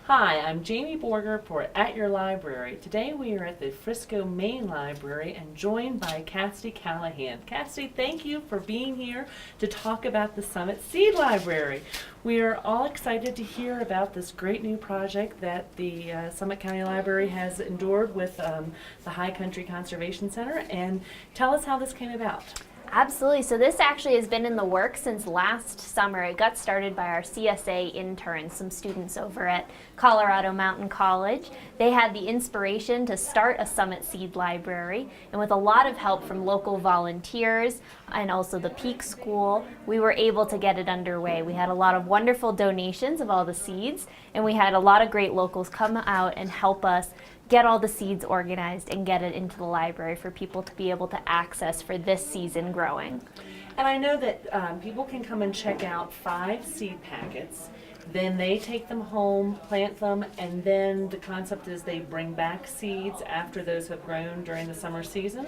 Hi, I'm Jamie Borger for At Your Library. Today we are at the Frisco Main Library and joined by Cassidy Callahan. Cassidy, thank you for being here to talk about the Summit Seed Library. We are all excited to hear about this great new project that the Summit County Library has endured with the High Country Conservation Center, and tell us how this came about. Absolutely. So this actually has been in the works since last summer. It got started by our CSA interns, some students over at Colorado Mountain College. They had the inspiration to start a Summit Seed Library, and with a lot of help from local volunteers and also the Peak School, we were able to get it underway. We had a lot of wonderful donations of all the seeds, and we had a lot of great locals come out and help us get all the seeds organized and get it into the library for people to be able to access for this season growing. And I know that people can come and check out 5 seed packets. Then they take them home, plant them, and then the concept is they bring back seeds after those have grown during the summer season?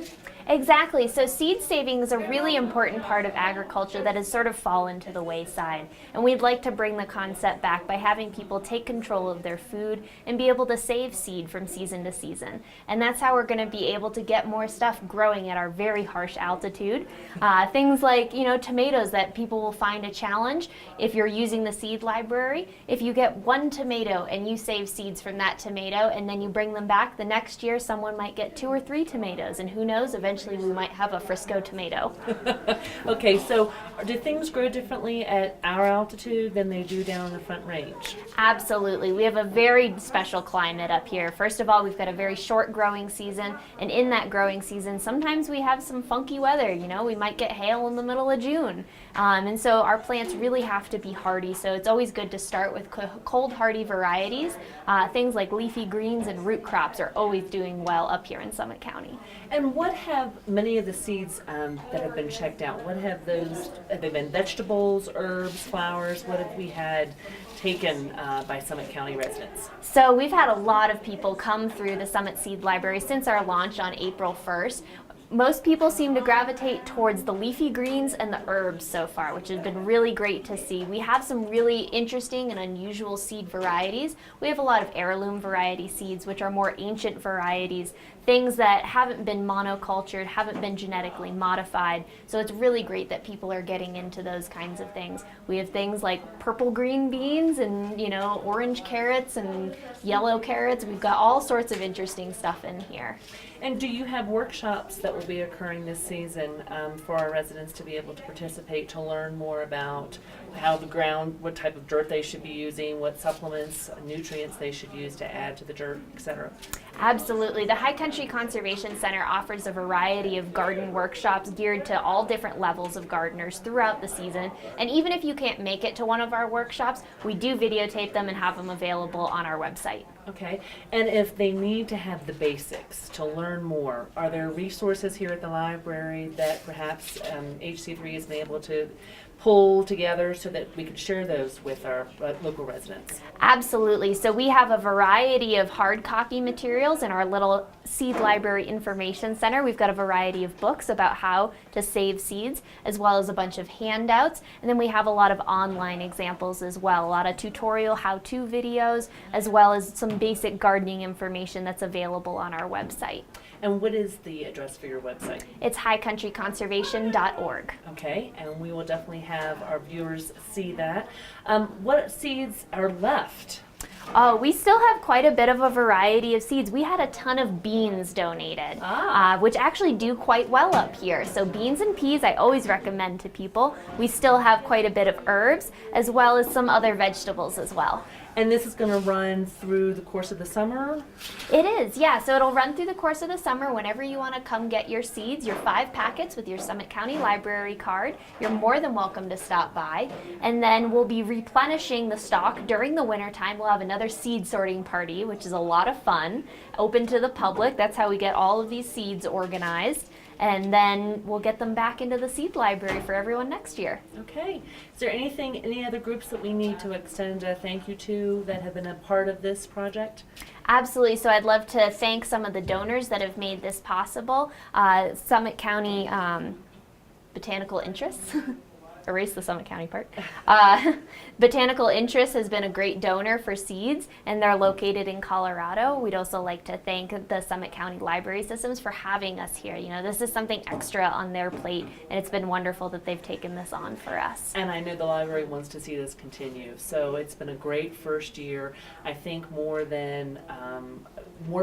Exactly. So seed saving is a really important part of agriculture that has sort of fallen to the wayside. And we'd like to bring the concept back by having people take control of their food and be able to save seed from season to season. And that's how we're going to be able to get more stuff growing at our very harsh altitude. Things like, tomatoes that people will find a challenge if you're using the seed library. If you get one tomato and you save seeds from that tomato and then you bring them back, the next year someone might get 2 or 3 tomatoes, and who knows, eventually we might have a Frisco tomato. Okay, so do things grow differently at our altitude than they do down in the Front Range? Absolutely. We have a very special climate up here. First of all, we've got a very short growing season, and in that growing season, sometimes we have some funky weather. We might get hail in the middle of June. And so our plants really have to be hardy, so it's always good to start with cold hardy varieties. Things like leafy greens and root crops are always doing well up here in Summit County. And what have many of the seeds that have been checked out, have they been vegetables, herbs, flowers? What have we had taken by Summit County residents? So we've had a lot of people come through the Summit Seed Library since our launch on April 1st. Most people seem to gravitate towards the leafy greens and the herbs so far, which has been really great to see. We have some really interesting and unusual seed varieties. We have a lot of heirloom variety seeds, which are more ancient varieties, things that haven't been monocultured, haven't been genetically modified. So it's really great that people are getting into those kinds of things. We have things like purple green beans and, orange carrots and yellow carrots. We've got all sorts of interesting stuff in here. And do you have workshops that will be occurring this season for our residents to be able to participate, to learn more about how the ground, what type of dirt they should be using, what supplements, nutrients they should use to add to the dirt, etc.? Absolutely. The High Country Conservation Center offers a variety of garden workshops geared to all different levels of gardeners throughout the season. And even if you can't make it to one of our workshops, we do videotape them and have them available on our website. Okay. And if they need to have the basics to learn more, are there resources here at the library that perhaps HC3 has been able to pull together so that we can share those with our local residents? Absolutely. So we have a variety of hard copy materials in our little Seed Library Information Center. We've got a variety of books about how to save seeds, as well as a bunch of handouts. And then we have a lot of online examples as well, a lot of tutorial how-to videos, as well as some basic gardening information that's available on our website. And what is the address for your website? It's highcountryconservation.org. Okay, and we will definitely have our viewers see that. What seeds are left? Oh, we still have quite a bit of a variety of seeds. We had a ton of beans donated, which actually do quite well up here. So beans and peas I always recommend to people. We still have quite a bit of herbs, as well as some other vegetables as well. And this is going to run through the course of the summer? It is, yeah. So it'll run through the course of the summer. Whenever you want to come get your seeds, your 5 packets with your Summit County Library card, you're more than welcome to stop by. And then we'll be replenishing the stock during the wintertime. We'll have another seed sorting party, which is a lot of fun, open to the public. That's how we get all of these seeds organized. And then we'll get them back into the seed library for everyone next year. Okay. Is there any other groups that we need to extend a thank you to that have been a part of this project? Absolutely. So I'd love to thank some of the donors that have made this possible. Summit County Botanical Interests. erase the Summit County part. Botanical Interest has been a great donor for seeds, and they're located in Colorado. We'd also like to thank the Summit County Library Systems for having us here. You know, this is something extra on their plate, and it's been wonderful that they've taken this on for us. And I know the library wants to see this continue. So it's been a great first year. I think more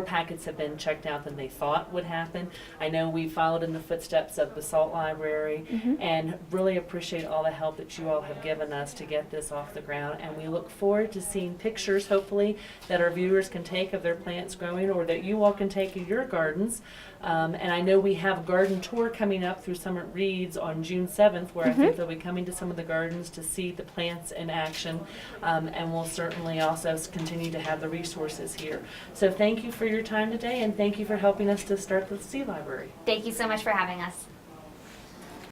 packets have been checked out than they thought would happen. I know we followed in the footsteps of Basalt Library and really appreciate all the help that you all have given us to get this off the ground. And we look forward to seeing pictures, hopefully, that our viewers can take of their plants growing or that you all can take of your gardens. And I know we have a garden tour coming up through Summit Reads on June 7th, where I think they'll be coming to some of the gardens to see the plants in action. And we'll certainly also continue to have the resources here. So thank you for your time today, and thank you for helping us to start the Seed Library. Thank you so much for having us.